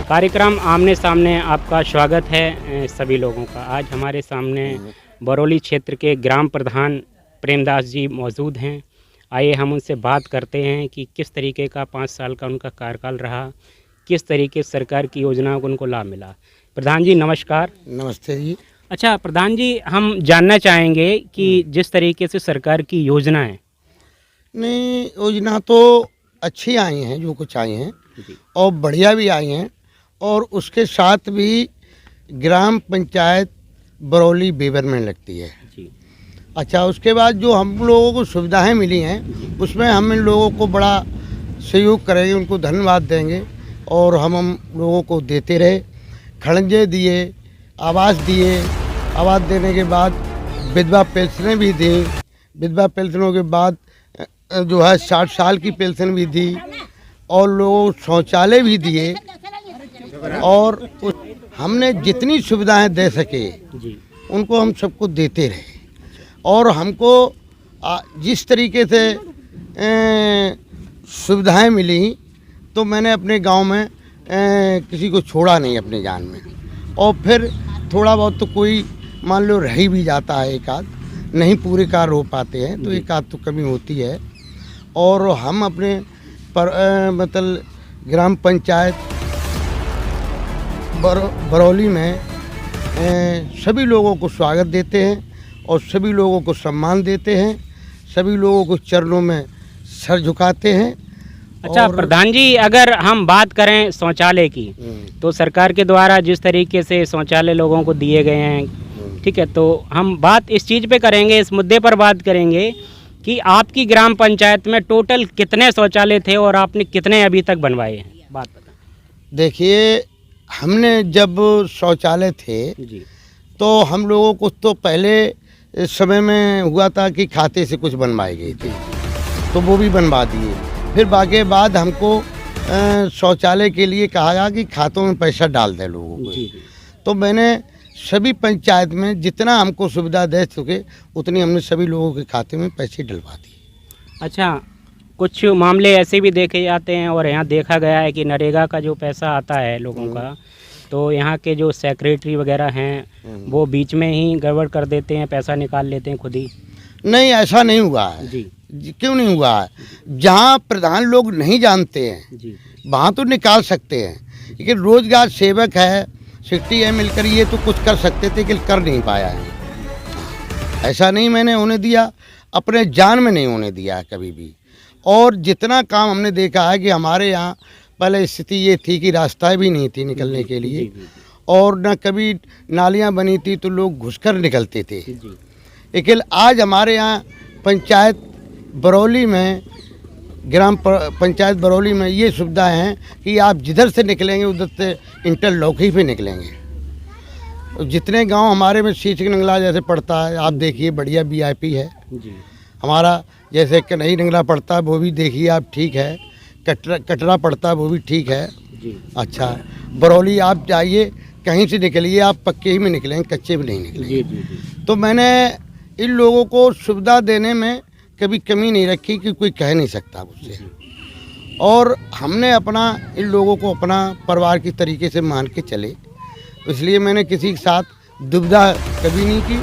कार्यक्रम आमने सामने आपका स्वागत है सभी लोगों का। आज हमारे सामने बरौली क्षेत्र के ग्राम प्रधान प्रेमदास जी मौजूद हैं। आइए हम उनसे बात करते हैं कि किस तरीके का 5 साल का उनका कार्यकाल रहा, किस तरीके से सरकार की योजनाओं को उनको लाभ मिला। प्रधान जी नमस्कार। नमस्ते जी। अच्छा प्रधान जी, हम जानना चाहेंगे कि जिस तरीके से सरकार की योजनाएं नहीं, योजना तो अच्छी आई हैं, जो कुछ आई हैं और बढ़िया भी आई हैं, और उसके साथ भी ग्राम पंचायत बरौली बेबर में लगती है जी। अच्छा, उसके बाद जो हम लोगों को सुविधाएं मिली हैं उसमें हम इन लोगों को बड़ा सहयोग करेंगे, उनको धन्यवाद देंगे और हम लोगों को देते रहे। खड़ंजे दिए, आवास दिए, आवास देने के बाद विधवा पेंशनें भी दी, विधवा पेंशनों के बाद जो है 60 साल की पेंशन भी दी और लोग शौचालय भी दिए, और हमने जितनी सुविधाएं दे सके उनको हम सबको देते रहे। और हमको जिस तरीके से सुविधाएं मिली तो मैंने अपने गांव में किसी को छोड़ा नहीं अपने जान में। और फिर थोड़ा बहुत तो कोई मान लो रह ही भी जाता है, एक आध नहीं पूरे कार्य हो पाते हैं तो एक आध तो कमी होती है। और हम अपने मतलब ग्राम पंचायत बरौली में सभी लोगों को स्वागत देते हैं और सभी लोगों को सम्मान देते हैं, सभी लोगों को चरणों में सर झुकाते हैं। अच्छा प्रधान जी, अगर हम बात करें शौचालय की तो सरकार के द्वारा जिस तरीके से शौचालय लोगों को दिए गए हैं, ठीक है, तो हम बात इस चीज़ पे करेंगे, इस मुद्दे पर बात करेंगे कि आपकी ग्राम पंचायत में टोटल कितने शौचालय थे और आपने कितने अभी तक बनवाए हैं, बात बता। देखिए, हमने जब शौचालय थे तो हम लोगों को तो पहले समय में हुआ था कि खाते से कुछ बनवाए गए थे तो वो भी बनवा दिए। फिर बाकी बाद हमको शौचालय के लिए कहा गया कि खातों में पैसा डाल दें लोगों को। तो मैंने सभी पंचायत में जितना हमको सुविधा दे सके उतनी हमने सभी लोगों के खाते में पैसे डलवा दिए। अच्छा, कुछ मामले ऐसे भी देखे जाते हैं और यहाँ देखा गया है कि नरेगा का जो पैसा आता है लोगों का, तो यहाँ के जो सेक्रेटरी वगैरह हैं वो बीच में ही गड़बड़ कर देते हैं, पैसा निकाल लेते हैं खुद ही। नहीं, ऐसा नहीं हुआ है जी। क्यों नहीं हुआ है? जहाँ प्रधान लोग नहीं जानते हैं वहाँ तो निकाल सकते हैं, लेकिन रोजगार सेवक है, 60 है मिलकर ये तो कुछ कर सकते थे लेकिन कर नहीं पाया है। ऐसा नहीं मैंने होने दिया, अपने जान में नहीं होने दिया कभी भी। और जितना काम हमने देखा है कि हमारे यहाँ पहले स्थिति ये थी कि रास्ता भी नहीं थी निकलने के लिए, और न कभी नालियाँ बनी थी तो लोग घुसकर निकलते थे। लेकिन आज हमारे यहाँ पंचायत बरौली में, ग्राम पंचायत बरौली में ये सुविधा है कि आप जिधर से निकलेंगे उधर से इंटरलॉक ही पे निकलेंगे। जितने गांव हमारे में शीश नंगला जैसे पड़ता है, आप देखिए बढ़िया VIP है हमारा। जैसे कन्हई नंगला पड़ता है वो भी देखिए आप ठीक है, कटरा पड़ता है वो भी ठीक है। अच्छा, बरौली आप जाइए कहीं से निकलिए आप पक्के ही में निकलेंगे, कच्चे में नहीं निकलेंगे। तो मैंने इन लोगों को सुविधा देने में कभी कमी नहीं रखी कि कोई कह नहीं सकता मुझसे। और हमने अपना इन लोगों को अपना परिवार की तरीके से मान के चले, इसलिए मैंने किसी के साथ दुविधा कभी नहीं की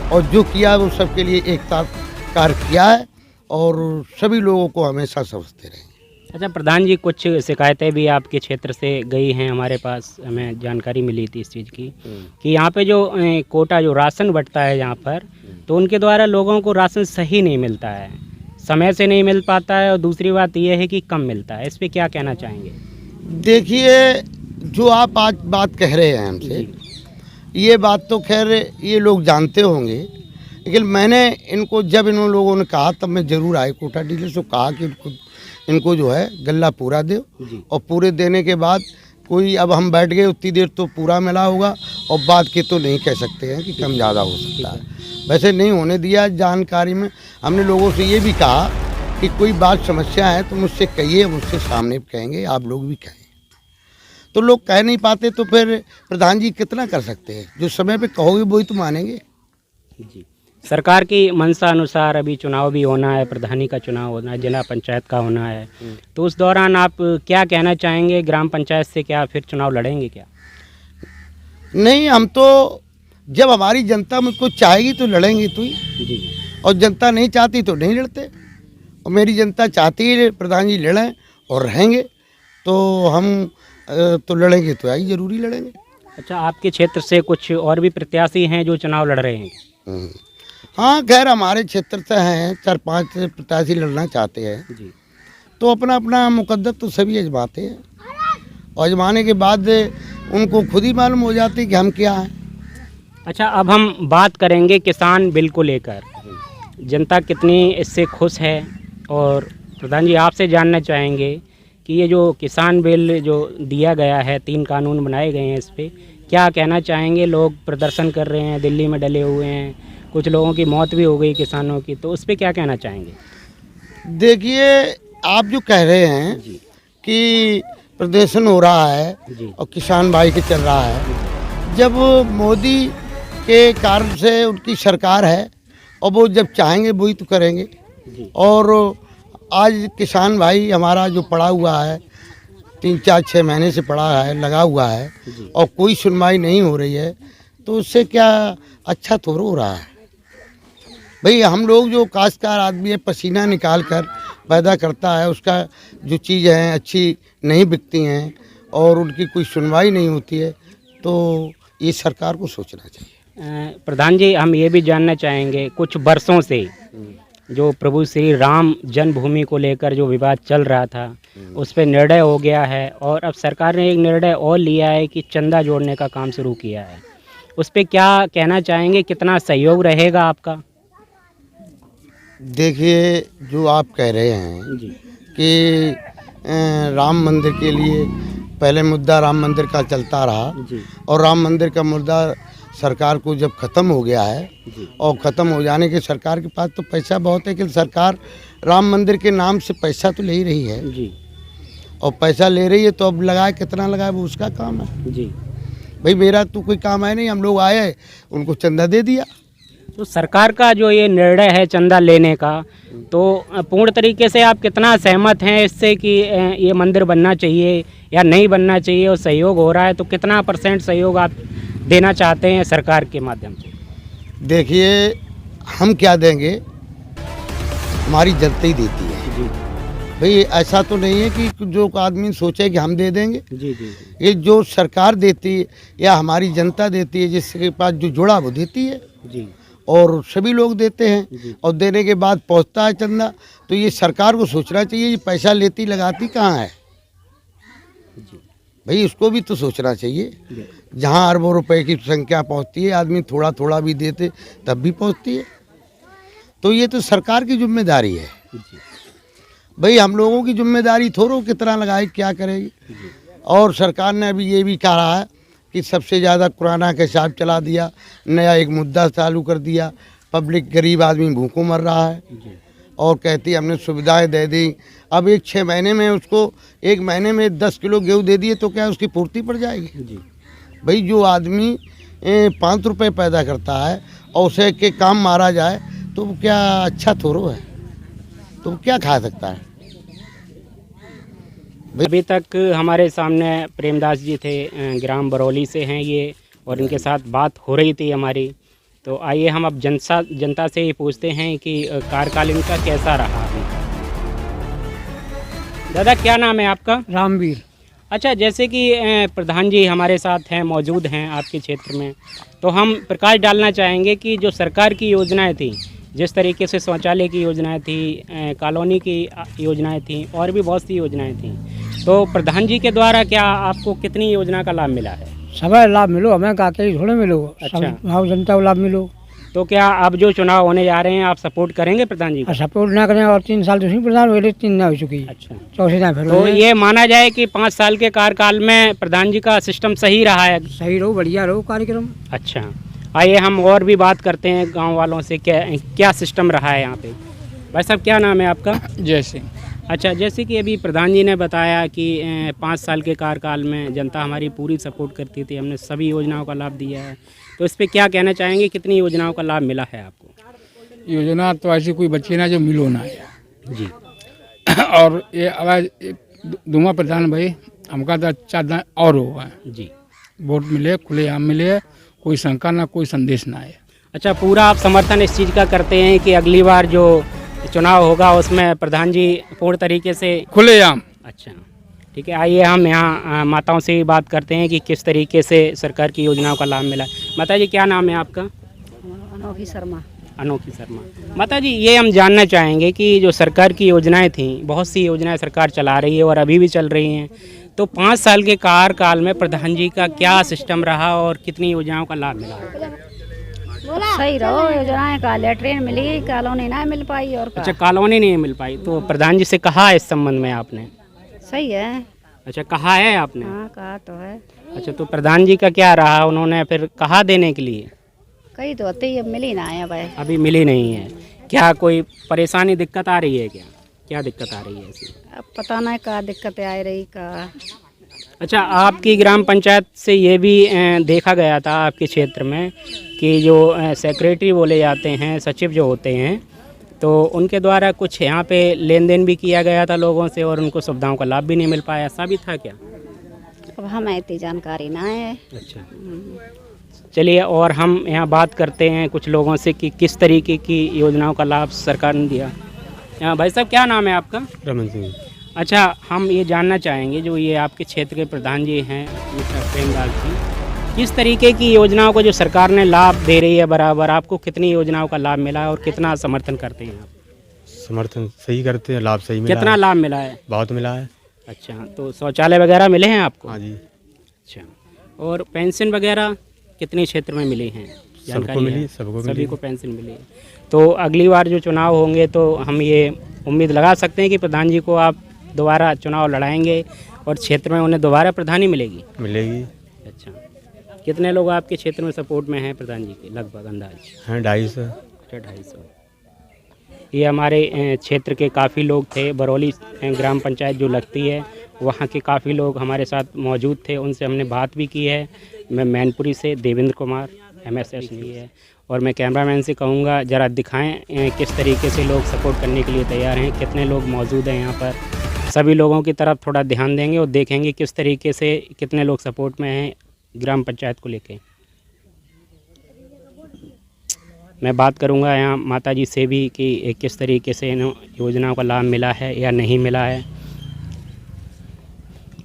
और जो किया वो सबके लिए एक साथ कार्य किया है और सभी लोगों को हमेशा समझते रहे। अच्छा प्रधान जी, कुछ शिकायतें भी आपके क्षेत्र से गई हैं हमारे पास, हमें जानकारी मिली थी इस चीज़ की कि यहाँ पे जो कोटा जो राशन बंटता है यहाँ पर, तो उनके द्वारा लोगों को राशन सही नहीं मिलता है, समय से नहीं मिल पाता है, और दूसरी बात यह है कि कम मिलता है। इस पे क्या कहना चाहेंगे? देखिए, जो आप आज बात कह रहे हैं हमसे, ये बात तो खैर ये लोग जानते होंगे, लेकिन मैंने इनको जब इन लोगों ने कहा तब मैं ज़रूर आए कोटा डीलर से कहा कि इनको जो है गल्ला पूरा दो, और पूरे देने के बाद कोई, अब हम बैठ गए उतनी देर तो पूरा मिला होगा और बाद के तो नहीं कह सकते हैं कि कम ज़्यादा हो सकता है। वैसे नहीं होने दिया। जानकारी में हमने लोगों से ये भी कहा कि कोई बात समस्या है तो मुझसे कहिए, मुझसे सामने कहेंगे, आप लोग भी कहें। तो लोग कह नहीं पाते तो फिर प्रधान जी कितना कर सकते हैं? जो समय पे कहोगे वही तो मानेंगे। जी, सरकार की मंशा अनुसार अभी चुनाव भी होना है, प्रधानी का चुनाव होना है, जिला पंचायत का होना है, तो उस दौरान आप क्या कहना चाहेंगे? ग्राम पंचायत से क्या फिर चुनाव लड़ेंगे क्या? नहीं, हम तो जब हमारी जनता मुझको चाहेगी तो लड़ेंगे तो ही, जी। और जनता नहीं चाहती तो नहीं लड़ते। और मेरी जनता चाहती है प्रधान जी लड़ें और रहेंगे, तो हम तो लड़ेंगे तो आई जरूरी लड़ेंगे। अच्छा, आपके क्षेत्र से कुछ और भी प्रत्याशी हैं जो चुनाव लड़ रहे हैं? हाँ, खैर हमारे क्षेत्र से हैं 4-5 प्रत्याशी लड़ना चाहते हैं, जी। तो अपना अपना मुकद्दर तो सभी आजमाते हैं, और आजमाने के बाद उनको खुद ही मालूम हो जाती है कि हम क्या हैं। अच्छा, अब हम बात करेंगे किसान बिल को लेकर। जनता कितनी इससे खुश है, और प्रधान जी आपसे जानना चाहेंगे कि ये जो किसान बिल जो दिया गया है, 3 कानून बनाए गए हैं, इस पे क्या कहना चाहेंगे? लोग प्रदर्शन कर रहे हैं, दिल्ली में डले हुए हैं, कुछ लोगों की मौत भी हो गई किसानों की, तो उस पे क्या कहना चाहेंगे? देखिए, आप जो कह रहे हैं जी। कि प्रदर्शन हो रहा है जी। और किसान भाई के चल रहा है, जब मोदी के कारण से उनकी सरकार है और वो जब चाहेंगे वही तो करेंगे। जी। और आज किसान भाई हमारा जो पड़ा हुआ है 3-4-6 महीने से पड़ा है, लगा हुआ है, और कोई सुनवाई नहीं हो रही है, तो उससे क्या अच्छा थोड़ा हो रहा है? भाई हम लोग जो काश्तकार आदमी है, पसीना निकाल कर पैदा करता है, उसका जो चीज़ है अच्छी नहीं बिकती हैं और उनकी कोई सुनवाई नहीं होती है, तो ये सरकार को सोचना चाहिए। प्रधान जी, हम ये भी जानना चाहेंगे, कुछ वर्षों से जो प्रभु श्री राम जन्मभूमि को लेकर जो विवाद चल रहा था, उस पर निर्णय हो गया है, और अब सरकार ने एक निर्णय और लिया है कि चंदा जोड़ने का काम शुरू किया है। उस पर क्या कहना चाहेंगे? कितना सहयोग रहेगा आपका? देखिए, जो आप कह रहे हैं जी। कि राम मंदिर के लिए पहले मुद्दा राम मंदिर का चलता रहा, जी। और राम मंदिर का मुद्दा सरकार को जब ख़त्म हो गया है, जी। और ख़त्म हो जाने के सरकार के पास तो पैसा बहुत है कि सरकार राम मंदिर के नाम से पैसा तो ले ही रही है, जी। और पैसा ले रही है तो अब लगाए कितना लगाए वो उसका काम है। जी। भाई मेरा तो कोई काम है नहीं, हम लोग आए उनको चंदा दे दिया। तो सरकार का जो ये निर्णय है चंदा लेने का, तो पूर्ण तरीके से आप कितना सहमत हैं इससे कि ये मंदिर बनना चाहिए या नहीं बनना चाहिए, और सहयोग हो रहा है तो कितना % सहयोग आप देना चाहते हैं सरकार के माध्यम से? देखिए, हम क्या देंगे, हमारी जनता ही देती है। जी। भाई ऐसा तो नहीं है कि जो आदमी सोचे कि हम दे देंगे। जी। जी। ये जो सरकार देती है या हमारी जनता देती है, जिसके पास जो जुड़ा वो देती है, जी। और सभी लोग देते हैं, जी। और देने के बाद पहुंचता है चंदा। तो ये सरकार को सोचना चाहिए, ये पैसा लेती लगाती कहाँ है जी। भाई, उसको भी तो सोचना चाहिए। जी। जहाँ अरबों रुपए की संख्या पहुंचती है, आदमी थोड़ा थोड़ा भी देते तब भी पहुंचती है, तो ये तो सरकार की जिम्मेदारी है। जी। भाई हम लोगों की जिम्मेदारी थोड़ो कितना लगाए क्या करेगी। और सरकार ने अभी ये भी कहा है कि सबसे ज़्यादा कुराना का हिसाब चला दिया, नया एक मुद्दा चालू कर दिया, पब्लिक गरीब आदमी भूखों मर रहा है, और कहती हमने सुविधाएं दे दी। अब 6 महीने में उसको 1 महीने में 10 किलो गेहूँ दे दिए तो क्या उसकी पूर्ति पड़ जाएगी? जी। भाई जो आदमी 5 रुपये पैदा करता है और उसे के काम मारा जाए तो वो क्या अच्छा थोड़ो है, तो वो क्या खा सकता है? अभी तक हमारे सामने प्रेमदास जी थे, ग्राम बरौली से हैं ये, और इनके साथ बात हो रही थी हमारी। तो आइए हम अब जनता से ये पूछते हैं कि कार्यकाल इनका कैसा रहा अभी तक। दादा, क्या नाम है आपका? रामवीर। अच्छा, जैसे कि प्रधान जी हमारे साथ हैं, मौजूद हैं आपके क्षेत्र में, तो हम प्रकाश डालना चाहेंगे कि जो सरकार की योजनाएं थी, जिस तरीके से शौचालय की योजनाएं थी, कॉलोनी की योजनाएं थी, और भी बहुत सी योजनाएं थी, तो प्रधान जी के द्वारा क्या आपको कितनी योजना का लाभ मिला है? सब लाभ मिलो, हमें काके थोड़े मिलो। अच्छा। सब जनता को लाभ मिलो। तो क्या अब जो चुनाव होने जा रहे हैं आप सपोर्ट करेंगे प्रधान जी को? सपोर्ट ना करें और 3 साल दूसरी प्रधान हुए, 3 ना हो चुकी। अच्छा। चौथे ना फिर तो ये माना जाए कि 5 साल के कार्यकाल में प्रधान जी का सिस्टम सही रहा है? सही रहो, बढ़िया रहो कार्यक्रम। अच्छा, आइए हम और भी बात करते हैं गांव वालों से, क्या सिस्टम रहा है यहाँ पे। भाई साहब, क्या नाम है आपका? जय सिंह। अच्छा, जैसे कि अभी प्रधान जी ने बताया कि 5 साल के कार्यकाल में जनता हमारी पूरी सपोर्ट करती थी, हमने सभी योजनाओं का लाभ दिया है, तो इस पे क्या कहना चाहेंगे, कितनी योजनाओं का लाभ मिला है आपको? योजना तो ऐसी कोई बच्ची ना जो मिलो ना है जी और ये आवाज दूमा प्रधान भाई हमका तो अच्छा और हुआ जी। वोट मिले खुलेआम मिले, कोई शंका ना कोई संदेश ना है। अच्छा, पूरा आप समर्थन इस चीज़ का करते हैं कि अगली बार जो चुनाव होगा उसमें प्रधान जी पूर्ण तरीके से खुलेआम। अच्छा ठीक है, आइए हम यहाँ माताओं से भी बात करते हैं कि किस तरीके से सरकार की योजनाओं का लाभ मिला। माता जी क्या नाम है आपका? अनोखी शर्मा। अनोखी शर्मा। माता जी ये हम जानना चाहेंगे कि जो सरकार की योजनाएं थी, बहुत सी योजनाएं सरकार चला रही है और अभी भी चल रही हैं, तो 5 साल के कार्यकाल में प्रधान जी का क्या सिस्टम रहा और कितनी योजनाओं का लाभ मिला? सही रहो, योजनाएं का लेटरिन मिली, कॉलोनी ना मिल पाई और का। अच्छा, कॉलोनी नहीं मिल पाई, तो प्रधान जी से कहा है इस संबंध में आपने? सही है। अच्छा, कहा है आपने? हाँ कहा तो है। अच्छा, तो प्रधान जी का क्या रहा, उन्होंने फिर कहा देने के लिए? कही तो होती है, मिली ना है भाई। अभी मिली नहीं है। क्या कोई परेशानी दिक्कत आ रही है? क्या दिक्कत आ रही है ऐसी? अब पता नहीं का दिक्कतें आ रही का। अच्छा, आपकी ग्राम पंचायत से ये भी देखा गया था आपके क्षेत्र में कि जो सेक्रेटरी बोले जाते हैं, सचिव जो होते हैं, तो उनके द्वारा कुछ यहाँ पे लेन देन भी किया गया था लोगों से और उनको सुविधाओं का लाभ भी नहीं मिल पाया, ऐसा भी था क्या? अब हमें इतनी जानकारी ना है। अच्छा, चलिए और हम यहाँ बात करते हैं कुछ लोगों से कि किस तरीके की योजनाओं का लाभ सरकार ने दिया। भाई साहब क्या नाम है आपका? रमन सिंह। अच्छा, हम ये जानना चाहेंगे जो ये आपके क्षेत्र के प्रधान जी हैं मिस्टर प्रेमलाल जी, किस तरीके की योजनाओं को जो सरकार ने लाभ दे रही है बराबर, आपको कितनी योजनाओं का लाभ मिला है और कितना समर्थन करते हैं आप? समर्थन सही करते हैं, लाभ सही मिला कितना है। लाभ मिला है? बहुत मिला है। अच्छा, तो शौचालय वगैरह मिले हैं आपको? हाँ जी, अच्छा, और पेंशन वगैरह कितने क्षेत्र में मिली हैं? सबको मिली, सबको सभी मिली। को पेंशन मिली है। तो अगली बार जो चुनाव होंगे तो हम ये उम्मीद लगा सकते हैं कि प्रधान जी को आप दोबारा चुनाव लड़ाएंगे और क्षेत्र में उन्हें दोबारा प्रधानी मिलेगी? मिलेगी। अच्छा, कितने लोग आपके क्षेत्र में सपोर्ट में हैं प्रधान जी के लगभग अंदाज? हैं 250। अच्छा, 250। ये हमारे क्षेत्र के काफ़ी लोग थे, बरौली ग्राम पंचायत जो लगती है वहाँ के काफ़ी लोग हमारे साथ मौजूद थे, उनसे हमने बात भी की है। मैं मैनपुरी से देवेंद्र कुमार, MSS नहीं है, और मैं कैमरामैन से कहूँगा ज़रा दिखाएं किस तरीके से लोग सपोर्ट करने के लिए तैयार हैं, कितने लोग मौजूद हैं यहाँ पर। सभी लोगों की तरफ थोड़ा ध्यान देंगे और देखेंगे किस तरीके से कितने लोग सपोर्ट में हैं ग्राम पंचायत को लेके। मैं बात करूंगा यहाँ माता जी से भी कि किस तरीके से इन योजनाओं का लाभ मिला है या नहीं मिला है।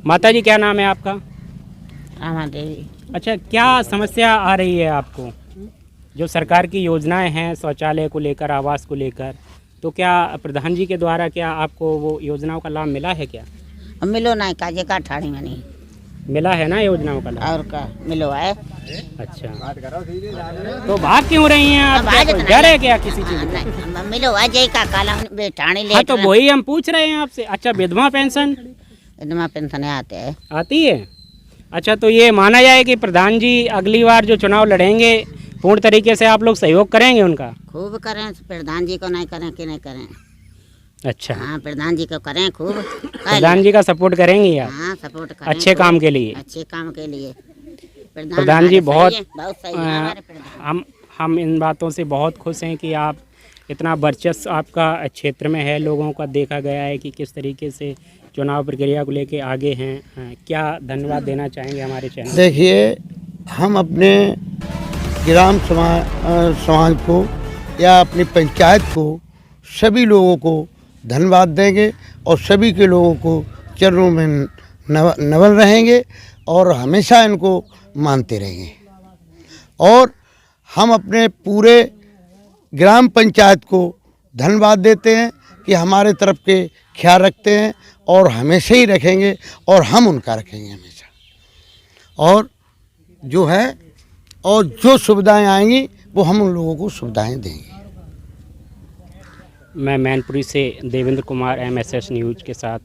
माता जी क्या नाम है आपका? रामा देवी। अच्छा, क्या समस्या आ रही है आपको जो सरकार की योजनाएं हैं शौचालय को लेकर, आवास को लेकर, तो क्या प्रधान जी के द्वारा क्या आपको वो योजनाओं का लाभ मिला है? क्या मिलो ना काजे का ठाणी में नहीं मिला है ना योजनाओं का लाभ? और का मिलो है। अच्छा, तो भाग क्यों रही हैं आप? क्या कोई डर है क्या किसी चीज का? मिलो अजय का काला ठाणी ले। हाँ, तो वही हम पूछ रहे हैं आपसे। अच्छा, विधवा पेंशन विधवा पेंशन आते हैं? आती है। अच्छा, तो ये माना जाए कि प्रधान जी अगली बार जो चुनाव लड़ेंगे पूर्ण तरीके से आप लोग सहयोग करेंगे उनका? खूब करें, प्रधान जी को नहीं करें कि नहीं करें। अच्छा, हाँ, प्रधान जी को करें खूब। प्रधान जी का सपोर्ट करेंगे आप? हाँ, सपोर्ट करें अच्छे काम के लिए? अच्छे काम के लिए प्रधान जी बहुत सही है हमारे प्रधान। हम इन बातों से बहुत खुश हैं कि आप इतना वर्चस्व आपका क्षेत्र में है। लोगों का देखा गया है कि किस तरीके से चुनाव प्रक्रिया को लेके आगे हैं। क्या धन्यवाद देना चाहेंगे हमारे चैनल? देखिए, हम अपने ग्राम समाज को या अपनी पंचायत को सभी लोगों को धन्यवाद देंगे और सभी के लोगों को चरणों में नवल रहेंगे और हमेशा इनको मानते रहेंगे। और हम अपने पूरे ग्राम पंचायत को धन्यवाद देते हैं कि हमारे तरफ के ख्याल रखते हैं और हमेशा ही रखेंगे और हम उनका रखेंगे हमेशा। और जो है और जो सुविधाएं आएंगी वो हम उन लोगों को सुविधाएं देंगे। मैं मैनपुरी से देवेंद्र कुमार, MSS न्यूज़ के साथ।